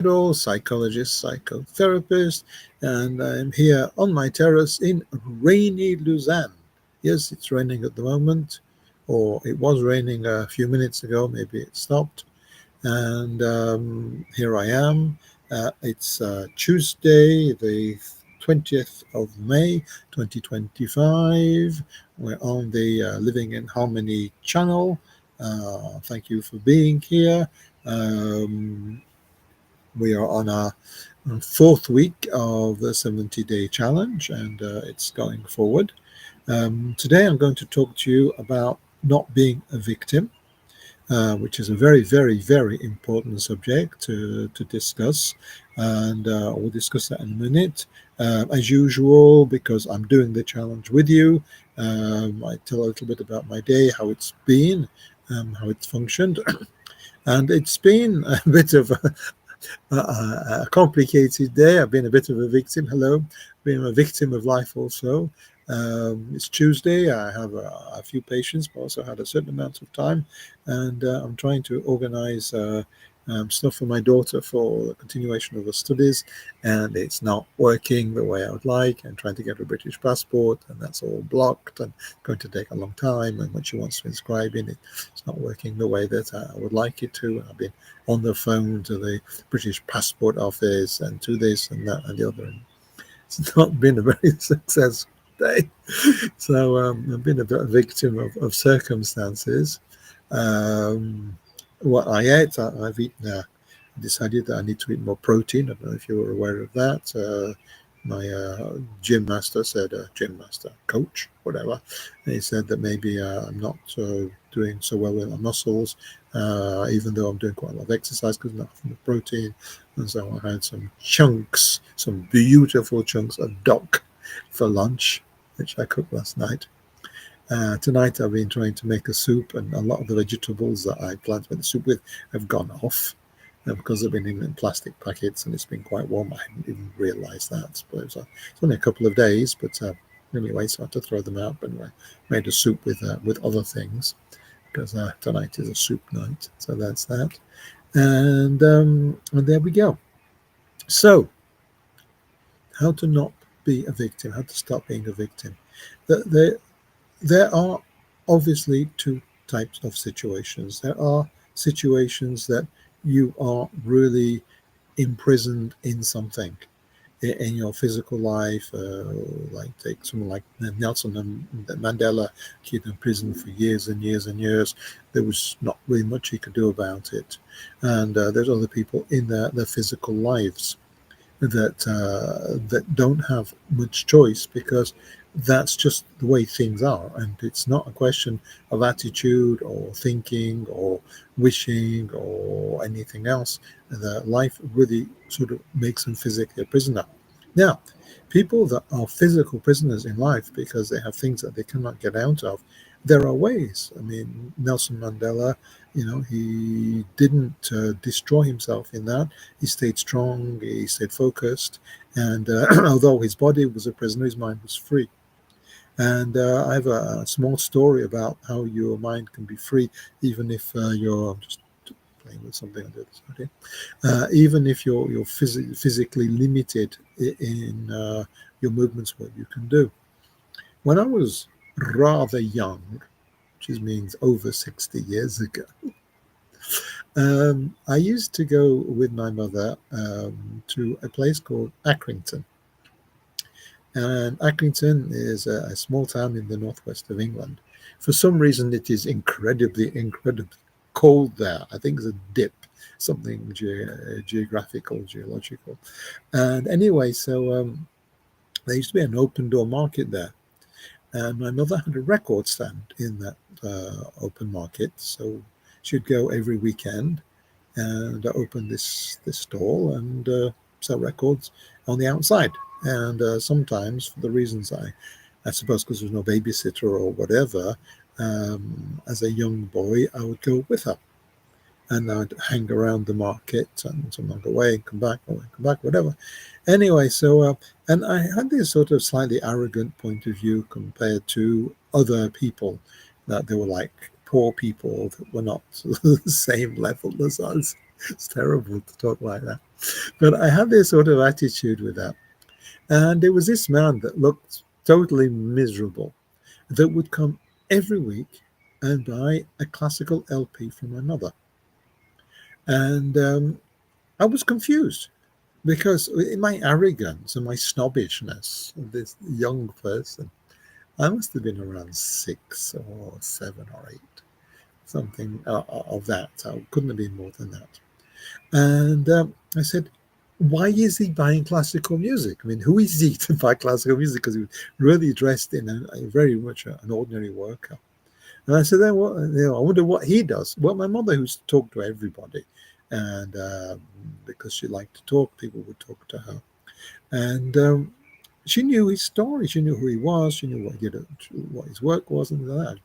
psychologist, psychotherapist, and I'm here on my terrace in rainy Lausanne. Yes, it's raining at the moment, or it was raining a few minutes ago, maybe it stopped. And here I am. It's Tuesday, the 20th of May, 2025. We're on the Living in Harmony channel. Thank you for being here. Um, we are on our fourth week of the 70-day challenge, and it's going forward. Today, I'm going to talk to you about not being a victim, which is a very, very, very important subject to discuss. And we'll discuss that in a minute. As usual, because I'm doing the challenge with you, I tell a little bit about my day, how it's been, how it's functioned. And it's been a bit of a complicated day. I've been a bit of a victim. Hello, been a victim of life also. It's Tuesday. I have a few patients, but also had a certain amount of time, and I'm trying to organize stuff for my daughter for the continuation of her studies, and it's not working the way I would like. I'm trying to get a British passport, and that's all blocked and going to take a long time. And when she wants to inscribe in it, it's not working the way that I would like it to. I've been on the phone to the British passport office and to this and that and the other. And it's not been a very successful day. So I've been a bit a victim of circumstances. Um, what I ate, I've eaten. Decided that I need to eat more protein. I don't know if you were aware of that. My gym master said, gym master, coach, whatever. And he said that maybe I'm not doing so well with my muscles, even though I'm doing quite a lot of exercise because not enough protein. And so I had some chunks, some beautiful chunks of duck for lunch, which I cooked last night. Tonight I've been trying to make a soup, and a lot of the vegetables that I planned to make the soup with have gone off because they've been in plastic packets and it's been quite warm. I hadn't even realised that. But it's only a couple of days, but anyway, so I had to throw them out. But anyway, made a soup with other things because tonight is a soup night. So that's that. And there we go. So, how to not be a victim? How to stop being a victim? There, there are obviously two types of situations. There are situations that you are really imprisoned in something in your physical life, like take someone like Nelson Mandela, kept in prison for years and years and years. There was not really much he could do about it. And there's other people in their physical lives that don't have much choice because that's just the way things are, and it's not a question of attitude or thinking or wishing or anything else. The life really sort of makes them physically a prisoner. Now, people that are physical prisoners in life because they have things that they cannot get out of, there are ways. I mean, Nelson Mandela, he didn't destroy himself in that. He stayed strong, he stayed focused, and although his body was a prisoner, his mind was free. And I have a small story about how your mind can be free, even if you're I'm just playing with something on the other side here. Even if you're physically limited in your movements, what you can do. When I was rather young, which means over 60 years ago, I used to go with my mother to a place called Accrington. And Accrington is a small town in the northwest of England. For some reason, it is incredibly, incredibly cold there. I think there's a dip, something geographical, geological. And anyway, so there used to be an open door market there. And my mother had a record stand in that open market. So she'd go every weekend and open this stall and sell records on the outside. And sometimes, for the reasons I suppose because there was no babysitter or whatever, as a young boy, I would go with her. And I'd hang around the market and sometimes go away and come back, away and come back, whatever. Anyway, so, and I had this sort of slightly arrogant point of view compared to other people, that they were like poor people that were not the same level as us. It's terrible to talk like that. But I had this sort of attitude with that. And there was this man that looked totally miserable that would come every week and buy a classical LP from my mother. And I was confused because in my arrogance and my snobbishness of this young person, I must have been around 6 or 7 or 8, something of that. I couldn't have been more than that. And I said, why is he buying classical music? I mean, who is he to buy classical music? Because he was really dressed in a very much an ordinary worker. And I said, then what? I wonder what he does. Well, my mother, who's talked to everybody, and because she liked to talk, people would talk to her. And she knew his story. She knew who he was. She knew what he did, what his work was, and that.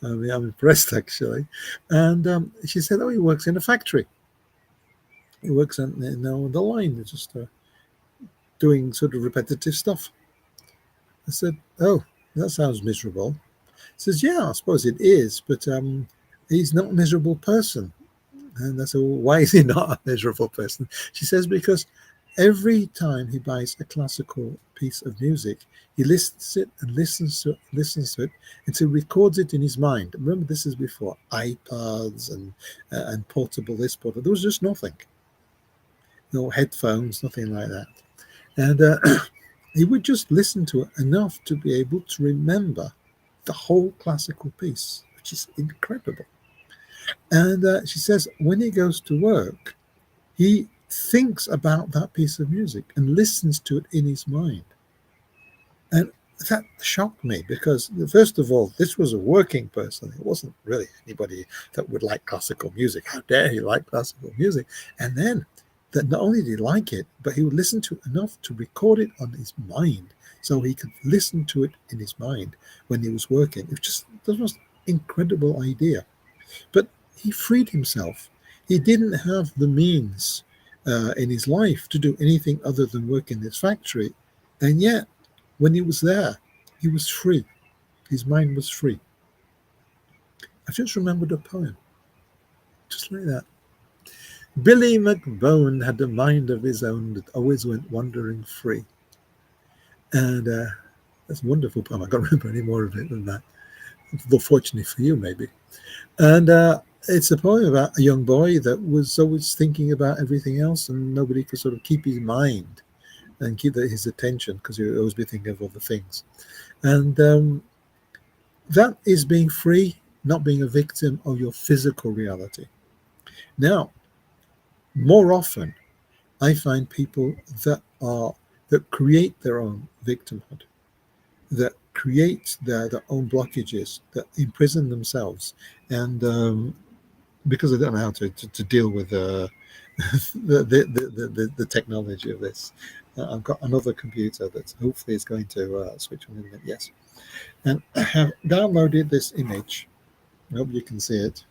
I mean, I'm impressed actually. And she said, "Oh, he works in a factory. He works on the line, just doing sort of repetitive stuff." I said, "Oh, that sounds miserable." He says, "Yeah, I suppose it is, but he's not a miserable person." And I said, "Well, why is he not a miserable person?" She says, "Because every time he buys a classical piece of music, he listens to it and listens to it until he records it in his mind." Remember, this is before iPads and portable this, portable. There was just nothing, no headphones, nothing like that. And he would just listen to it enough to be able to remember the whole classical piece, which is incredible. And she says, when he goes to work, he thinks about that piece of music and listens to it in his mind. And that shocked me because, first of all, this was a working person. It wasn't really anybody that would like classical music. How dare he like classical music? And then that not only did he like it, but he would listen to it enough to record it on his mind so he could listen to it in his mind when he was working. It was just the most incredible idea. But he freed himself. He didn't have the means in his life to do anything other than work in this factory. And yet, when he was there, he was free. His mind was free. I just remembered a poem, just like that. Billy McBone had a mind of his own that always went wandering free. And that's a wonderful poem. I can't remember any more of it than that. Though fortunately for you, maybe. And it's a poem about a young boy that was always thinking about everything else, and nobody could sort of keep his mind and keep his attention because he would always be thinking of other things. And that is being free, not being a victim of your physical reality. Now, more often, I find people that create their own victimhood, that create their own blockages, that imprison themselves, and because I don't know how to deal with the technology of this. I've got another computer that hopefully is going to switch on in a minute. Yes, and I have downloaded this image. I hope you can see it.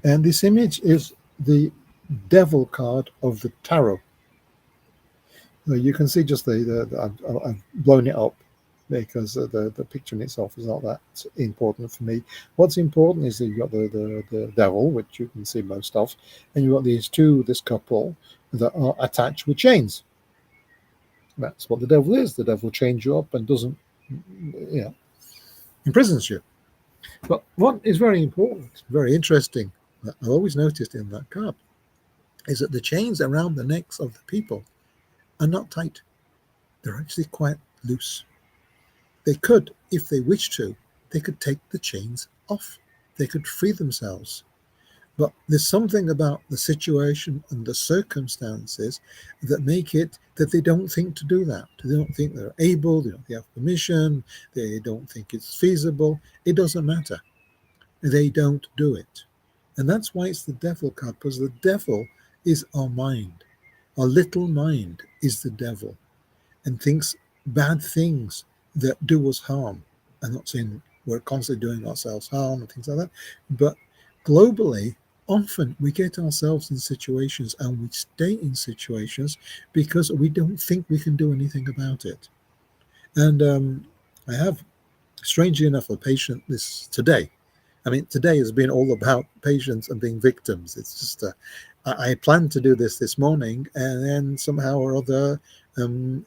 And this image is the devil card of the tarot. So you can see just I've blown it up because the picture in itself is not that important for me. What's important is that you've got the devil, which you can see most of, and you've got this couple that are attached with chains. That's what the devil is. The devil chains you up and doesn't, imprisons you. But what is very important, very interesting, that I've always noticed in that card, is that the chains around the necks of the people are not tight. They're actually quite loose. They could, if they wished to, they could take the chains off. They could free themselves. But there's something about the situation and the circumstances that make it that they don't think to do that. They don't think they're able, they don't have permission, they don't think it's feasible. It doesn't matter. They don't do it. And that's why it's the devil card, because the devil is our mind. Our little mind is the devil and thinks bad things that do us harm. I'm not saying we're constantly doing ourselves harm and things like that, but globally, often we get ourselves in situations and we stay in situations because we don't think we can do anything about it. And I have, strangely enough, a patient this today. I mean, today has been all about patients and being victims. It's just I planned to do this morning, and then somehow or other,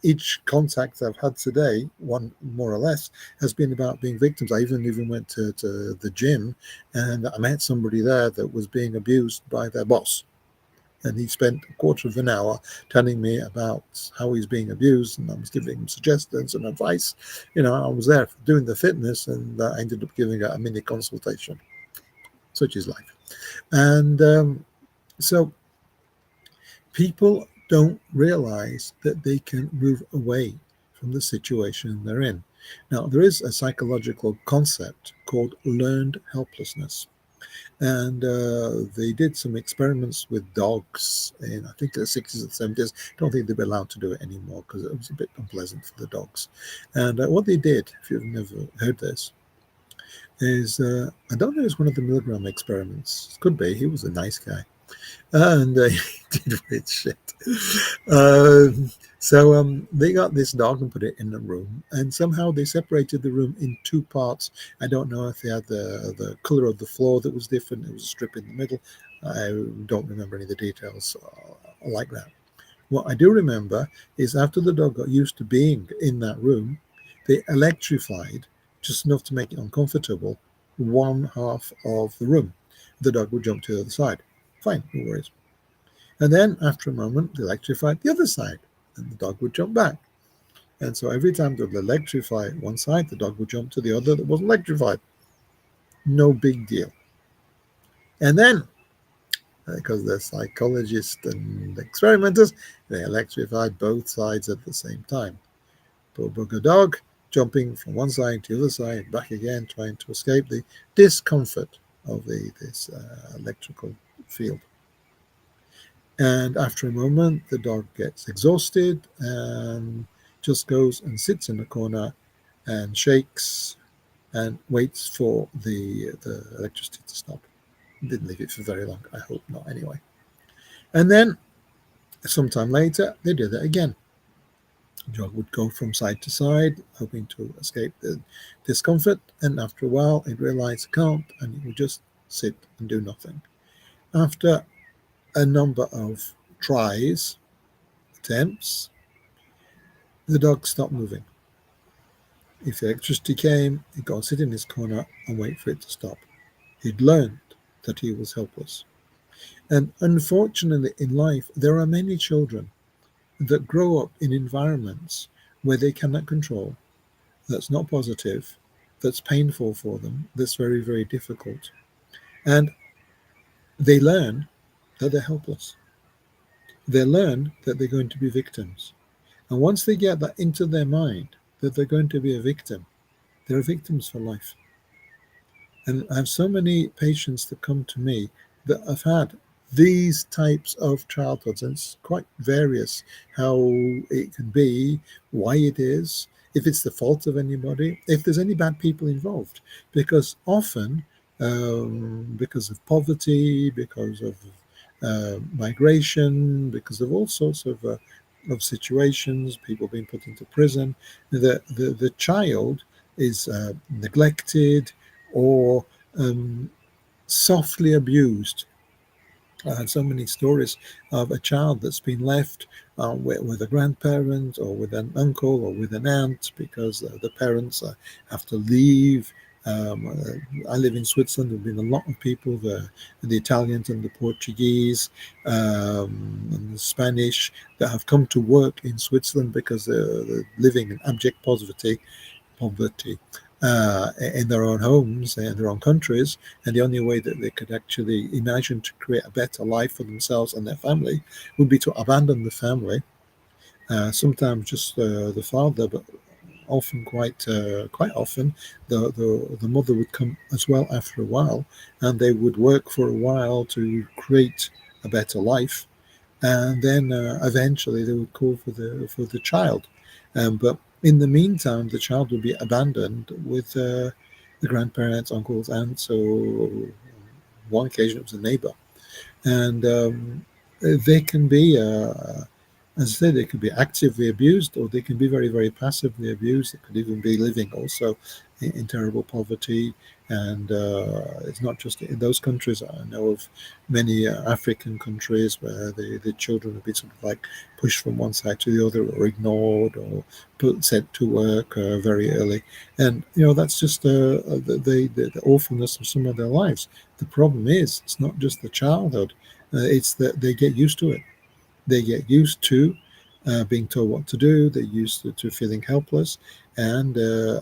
each contact I've had today, one more or less, has been about being victims. I even went to the gym, and I met somebody there that was being abused by their boss. And he spent a quarter of an hour telling me about how he's being abused, and I was giving him suggestions and advice. I was there doing the fitness, and I ended up giving a mini consultation. Such is life. And so people don't realize that they can move away from the situation they're in. Now, there is a psychological concept called learned helplessness. And they did some experiments with dogs in, I think, the 60s and 70s. I don't think they'd be allowed to do it anymore because it was a bit unpleasant for the dogs. And what they did, if you've never heard this, is I don't know if it's one of the milligram experiments. It could be. He was a nice guy. And he did weird shit. So they got this dog and put it in a room, and somehow they separated the room in two parts. I don't know if they had the color of the floor that was different. It was a strip in the middle. I don't remember any of the details like that. What I do remember is after the dog got used to being in that room, they electrified just enough to make it uncomfortable one half of the room. The dog would jump to the other side. Fine, no worries. And then after a moment, they electrified the other side, and the dog would jump back. And so every time they would electrify one side, the dog would jump to the other that wasn't electrified. No big deal. And then, because they're psychologists and experimenters, they electrified both sides at the same time. Poor bugger dog jumping from one side to the other side, back again, trying to escape the discomfort of this electrical field. And after a moment, the dog gets exhausted and just goes and sits in the corner and shakes and waits for the electricity to stop. Didn't leave it for very long. I hope not, anyway. And then, sometime later, they did it again. The dog would go from side to side, hoping to escape the discomfort. And after a while, it realized it can't, and it would just sit and do nothing. After a number of tries, attempts, the dog stopped moving. If the electricity came, he'd go and sit in his corner and wait for it to stop. He'd learned that he was helpless. And unfortunately, in life, there are many children that grow up in environments where they cannot control, that's not positive, that's painful for them, that's very, very difficult. And they learn that they're helpless. They learn that they're going to be victims. And once they get that into their mind, that they're going to be a victim, they're victims for life. And I have so many patients that come to me that have had these types of childhoods, and it's quite various how it can be, why it is, if it's the fault of anybody, if there's any bad people involved. Because often, because of poverty, because of migration, because of all sorts of situations, people being put into prison, the child is neglected or softly abused. I had so many stories of a child that's been left with a grandparent or with an uncle or with an aunt because the parents have to leave. I live in Switzerland. There have been a lot of people, the Italians and the Portuguese and the Spanish, that have come to work in Switzerland because they're living in abject poverty in their own homes and their own countries, and the only way that they could actually imagine to create a better life for themselves and their family would be to abandon the family, sometimes just the father, but often quite often the mother would come as well after a while, and they would work for a while to create a better life, and then eventually they would call for the child, but in the meantime, the child would be abandoned with the grandparents, uncles, aunts, or one occasion it was a neighbor. And they can be, as I said, they could be actively abused, or they can be very, very passively abused. They could even be living also in terrible poverty. And it's not just in those countries. I know of many African countries where the children have been sort of like pushed from one side to the other, or ignored, or sent to work very early. And that's just the awfulness of some of their lives. The problem is, it's not just the childhood; it's that they get used to it. They get used to being told what to do. They're used to feeling helpless, and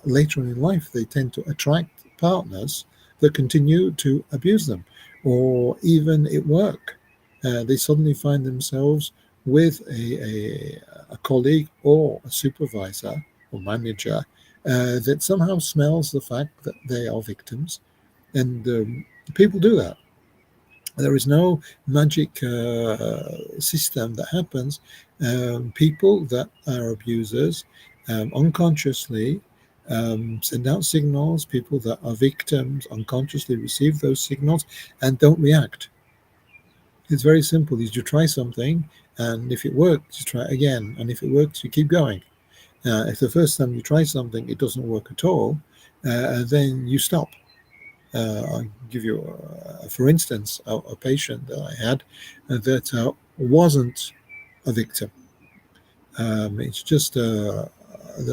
later on in life, they tend to attract partners that continue to abuse them, or even at work, they suddenly find themselves with a colleague or a supervisor or manager that somehow smells the fact that they are victims, and people do that. There is no magic system that happens. People that are abusers unconsciously send out signals. People that are victims unconsciously receive those signals and don't react. It's very simple. You try something, and if it works, you try it again. And if it works, you keep going. If the first time you try something, it doesn't work at all, then you stop. I'll give you, for instance, a patient that I had that wasn't a victim. It's just that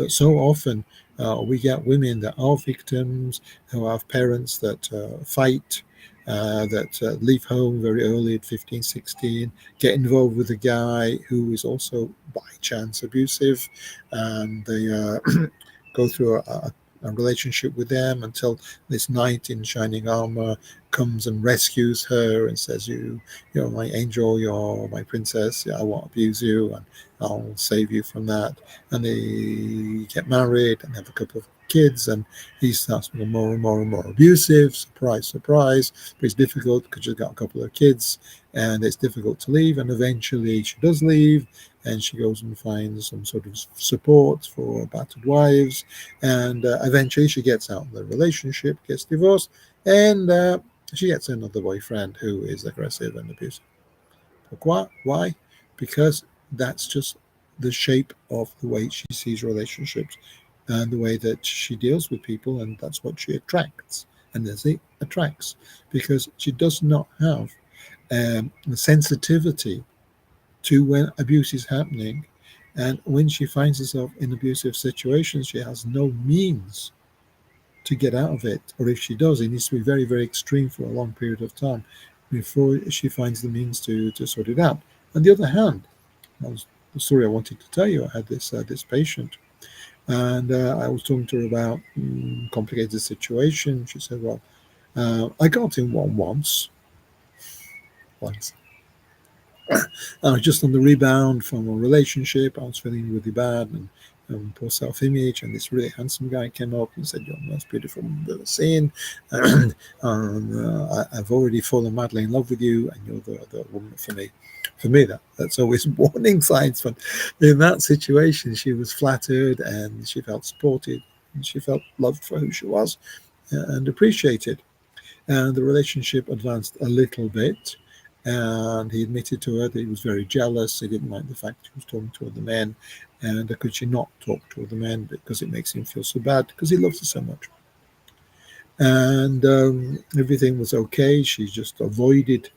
so often we get women that are victims, who have parents that fight, that leave home very early at 15, 16, get involved with a guy who is also by chance abusive, and they go through a relationship with them until this knight in shining armor comes and rescues her and says, you're my angel, you're my princess, I won't abuse you, and I'll save you from that. And they get married and have a couple of kids, and he starts becoming more and more and more abusive. Surprise, surprise. But it's difficult because she's got a couple of kids, and it's difficult to leave. And eventually she does leave, and she goes and finds some sort of support for battered wives. And eventually she gets out of the relationship, gets divorced, and she gets another boyfriend who is aggressive and abusive. Pourquoi? Why? Because that's just the shape of the way she sees relationships and the way that she deals with people, and that's what she attracts. And as it attracts, because she does not have the sensitivity to when abuse is happening. And when she finds herself in abusive situations, she has no means to get out of it. Or if she does, it needs to be very, very extreme for a long period of time before she finds the means to sort it out. On the other hand, that was the story I wanted to tell you. I had this patient, and I was talking to her about complicated situation. She said, "Well, I got in one once. I was just on the rebound from a relationship. I was feeling really bad and poor self-image. And this really handsome guy came up and said, "You're the most beautiful woman I've ever seen. And I've already fallen madly in love with you, and you're the woman for me." For me, that's always warning signs. But in that situation, she was flattered and she felt supported and she felt loved for who she was and appreciated. And the relationship advanced a little bit. And he admitted to her that he was very jealous. He didn't like the fact she was talking to other men. And could she not talk to other men because it makes him feel so bad because he loves her so much. And everything was okay. She just avoided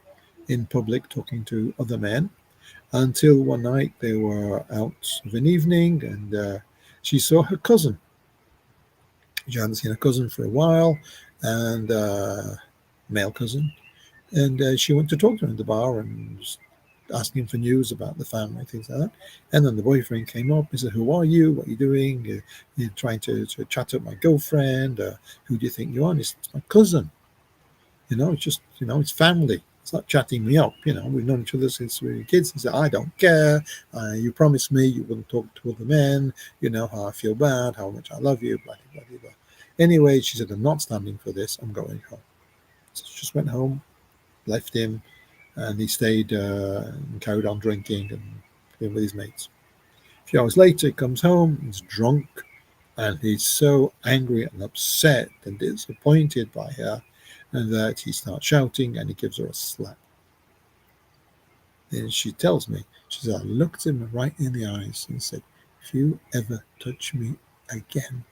in public talking to other men until one night they were out of an evening, and she saw her cousin. She hadn't seen her cousin for a while, and male cousin. And she went to talk to him in the bar and just asking him for news about the family, things like that. And then the boyfriend came up and said, "Who are you? What are you doing? You're trying to chat up my girlfriend. Who do you think you are?" And he said, "It's my cousin. It's just, it's family. It's not chatting me up. We've known each other since we were kids." He said, "I don't care. You promised me you wouldn't talk to other men. You know how I feel bad, how much I love you, blah, blah, blah, blah." Anyway, she said, "I'm not standing for this. I'm going home." So she just went home, left him, and he stayed and carried on drinking and being with his mates. A few hours later, he comes home, he's drunk, and he's so angry and upset and disappointed by her, and that he starts shouting and he gives her a slap. And she tells me, she said, "I looked him right in the eyes and said, if you ever touch me again,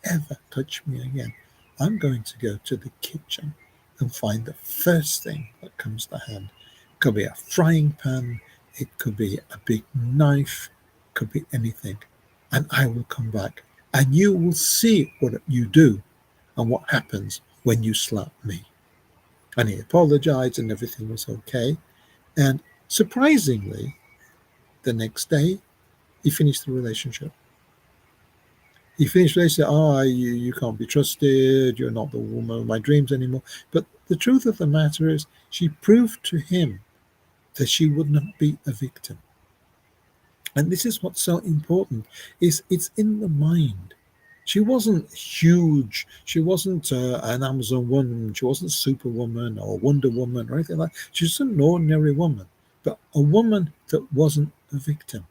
ever touch me again, I'm going to go to the kitchen and find the first thing that comes to hand. It could be a frying pan, it could be a big knife, it could be anything. And I will come back and you will see what you do and what happens when you slap me. And he apologized and everything was okay. And surprisingly, the next day, he finished the relationship. He finished, they said, you can't be trusted, you're not the woman of my dreams anymore. But the truth of the matter is, she proved to him that she would not be a victim. And this is what's so important, is it's in the mind. She wasn't huge. She wasn't an Amazon woman. She wasn't Superwoman or Wonder Woman or anything like that. She was an ordinary woman, but a woman that wasn't a victim.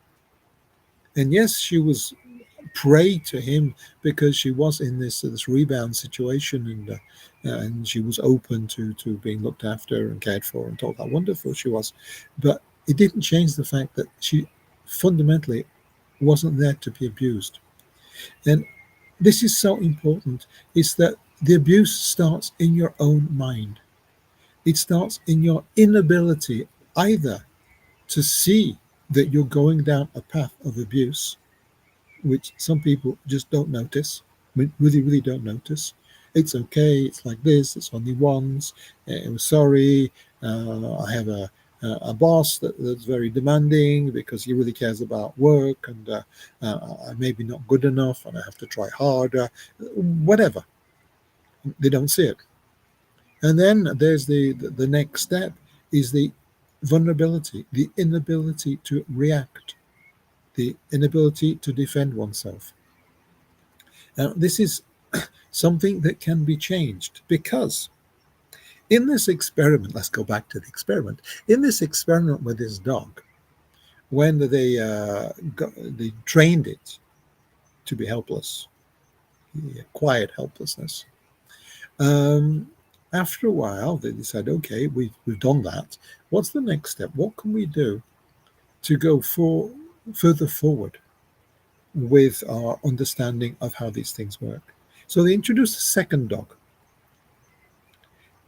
And yes, she was prey to him because she was in this rebound situation, and she was open to being looked after and cared for and told how wonderful she was. But it didn't change the fact that she fundamentally wasn't there to be abused. And this is so important, is that the abuse starts in your own mind. It starts in your inability either to see that you're going down a path of abuse, which some people just don't notice, really, really don't notice. It's okay, it's like this, it's only once, I'm sorry, I have a boss that's very demanding because he really cares about work, and I'm maybe not good enough and I have to try harder, whatever. They don't see it. And then there's the next step is the vulnerability, the inability to react, the inability to defend oneself. Now, this is something that can be changed because in this experiment, let's go back to the experiment. In this experiment with this dog, when they trained it to be helpless, he acquired helplessness. Um, After a while, they decided, okay, we've done that. What's the next step? What can we do to go further forward with our understanding of how these things work? So they introduced a second dog.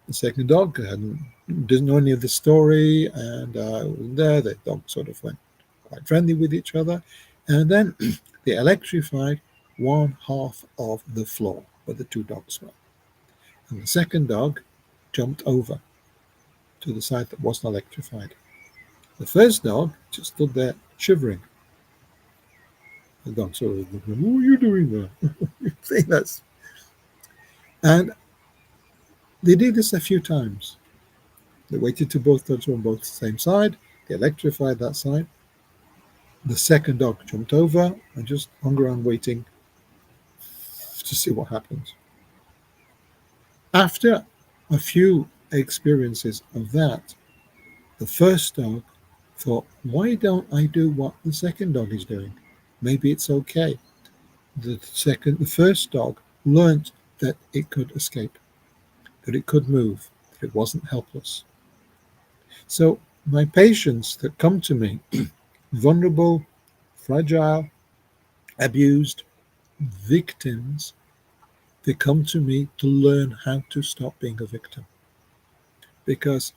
The second dog didn't know any of the story, and there the dog sort of went quite friendly with each other. And then they electrified one half of the floor where the two dogs were. And the second dog jumped over to the side that wasn't electrified. The first dog just stood there shivering. The dog sort of looked, what are you doing there? You think that's... And they did this a few times. They waited till both dogs were on both the same side. They electrified that side. The second dog jumped over and just hung around waiting to see what happens. After a few experiences of that, the first dog thought, why don't I do what the second dog is doing? Maybe it's okay. The first dog learned that it could escape, that it could move, that it wasn't helpless. So my patients that come to me, vulnerable, fragile, abused, victims, they come to me to learn how to stop being a victim. Because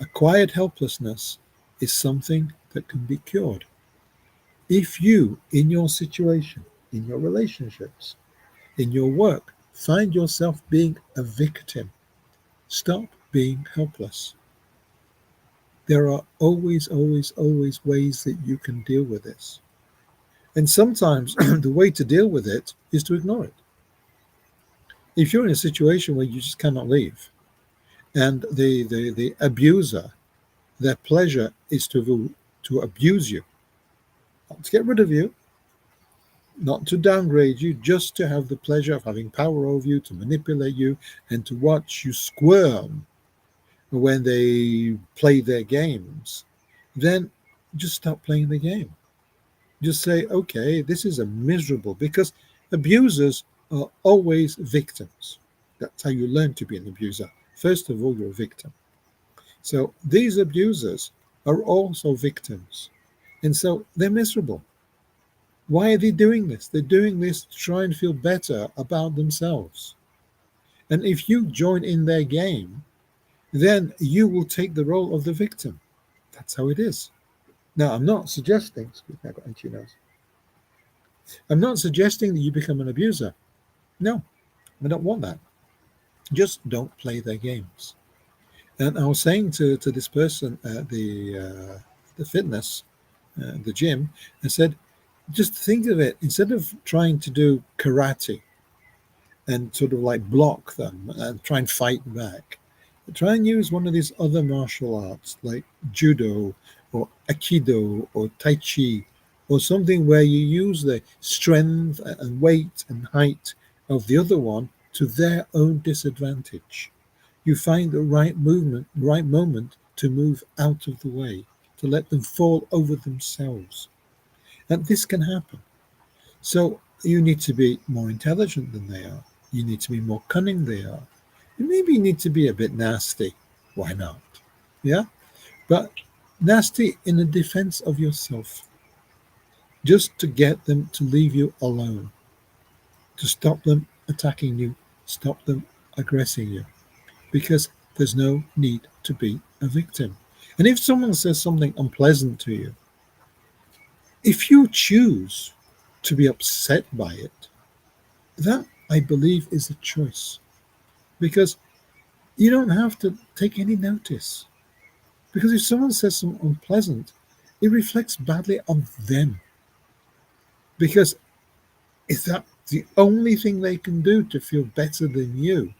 acquired helplessness is something that can be cured. If you, in your situation, in your relationships, in your work, find yourself being a victim, stop being helpless. There are always, always, always ways that you can deal with this. And sometimes the way to deal with it is to ignore it. If you're in a situation where you just cannot leave, and the abuser, their pleasure is to abuse you, not to get rid of you, not to downgrade you, just to have the pleasure of having power over you, to manipulate you, and to watch you squirm when they play their games, then just stop playing the game. Just say, okay, this is a miserable, because abusers are always victims. That's how you learn to be an abuser. First of all, you're a victim. So these abusers are also victims. And so they're miserable. Why are they doing this? They're doing this to try and feel better about themselves. And if you join in their game, then you will take the role of the victim. That's how it is. Now, I'm not suggesting, excuse me, I got itchy nose. I'm not suggesting that you become an abuser. No, I don't want that. Just don't play their games. And I was saying to this person at the fitness, the gym, I said, just think of it. Instead of trying to do karate and sort of like block them and try and fight back, try and use one of these other martial arts like judo or aikido or tai chi or something where you use the strength and weight and height of the other one to their own disadvantage. You find the right movement, right moment to move out of the way, to let them fall over themselves. And this can happen. So you need to be more intelligent than they are. You need to be more cunning than they are. And maybe you need to be a bit nasty. Why not? Yeah? But nasty in the defense of yourself, just to get them to leave you alone, to stop them attacking you, stop them aggressing you, because there's no need to be a victim. And if someone says something unpleasant to you, if you choose to be upset by it, that I believe is a choice, because you don't have to take any notice. Because if someone says something unpleasant, it reflects badly on them. Because is that the only thing they can do to feel better than you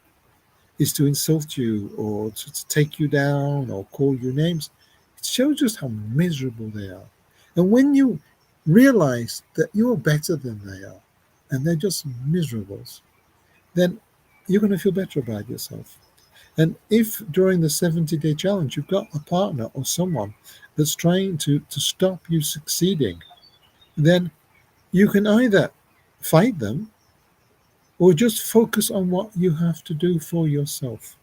is to insult you or to take you down or call you names? It shows just how miserable they are. And when you realize that you're better than they are and they're just miserables, then you're going to feel better about yourself. And if during the 70-day challenge you've got a partner or someone that's trying to stop you succeeding, then you can either fight them or just focus on what you have to do for yourself.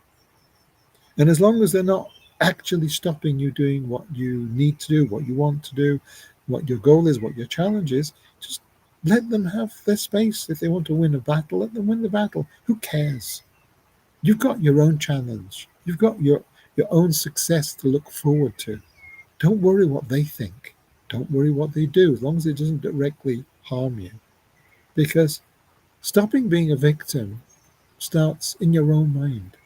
And as long as they're not actually stopping you doing what you need to do, what you want to do, what your goal is, what your challenge is, just let them have their space. If they want to win a battle, let them win the battle. Who cares? You've got your own challenge. You've got your own success to look forward to. Don't worry what they think. Don't worry what they do, as long as it doesn't directly harm you. Because stopping being a victim starts in your own mind.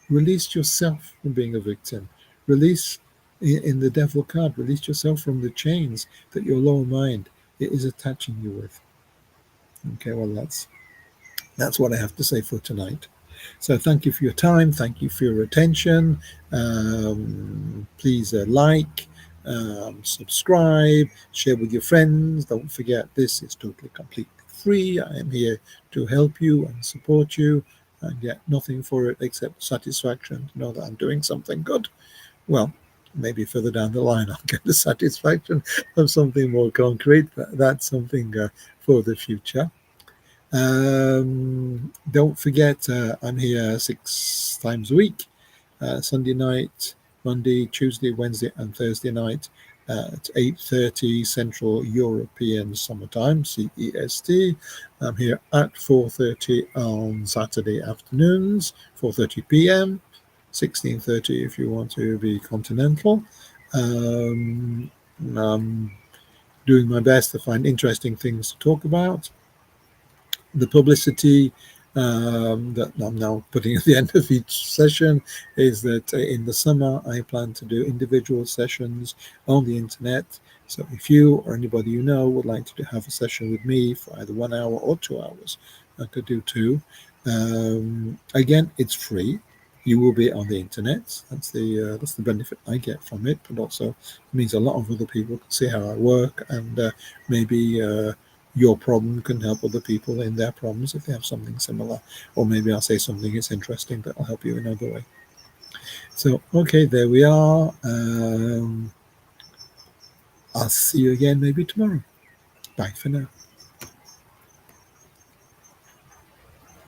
Release yourself from being a victim. Release in the devil card, release yourself from the chains that your lower mind is attaching you with. Okay, well that's what I have to say for tonight. So thank you for your time. Thank you for your attention. Please like, subscribe, share with your friends. Don't forget, this is totally completely free. I am here to help you and support you and get nothing for it except satisfaction to know that I'm doing something good. Well, maybe further down the line I'll get the satisfaction of something more concrete, but that's something for the future. Don't forget, I'm here 6 times a week, Sunday night, Monday, Tuesday, Wednesday, and Thursday night at 8:30 Central European Summertime, CEST. I'm here at 4:30 on Saturday afternoons, 4:30 p.m., 16:30 if you want to be continental. I'm doing my best to find interesting things to talk about. The publicity that I'm now putting at the end of each session is that in the summer I plan to do individual sessions on the internet. So if you or anybody you know would like to have a session with me for either 1 hour or 2 hours, I could do two. Again, it's free. You will be on the internet. That's the benefit I get from it, but also it means a lot of other people can see how I work, and maybe your problem can help other people in their problems if they have something similar. Or maybe I'll say something that's interesting that will help you in another way. So, okay, there we are. I'll see you again maybe tomorrow. Bye for now.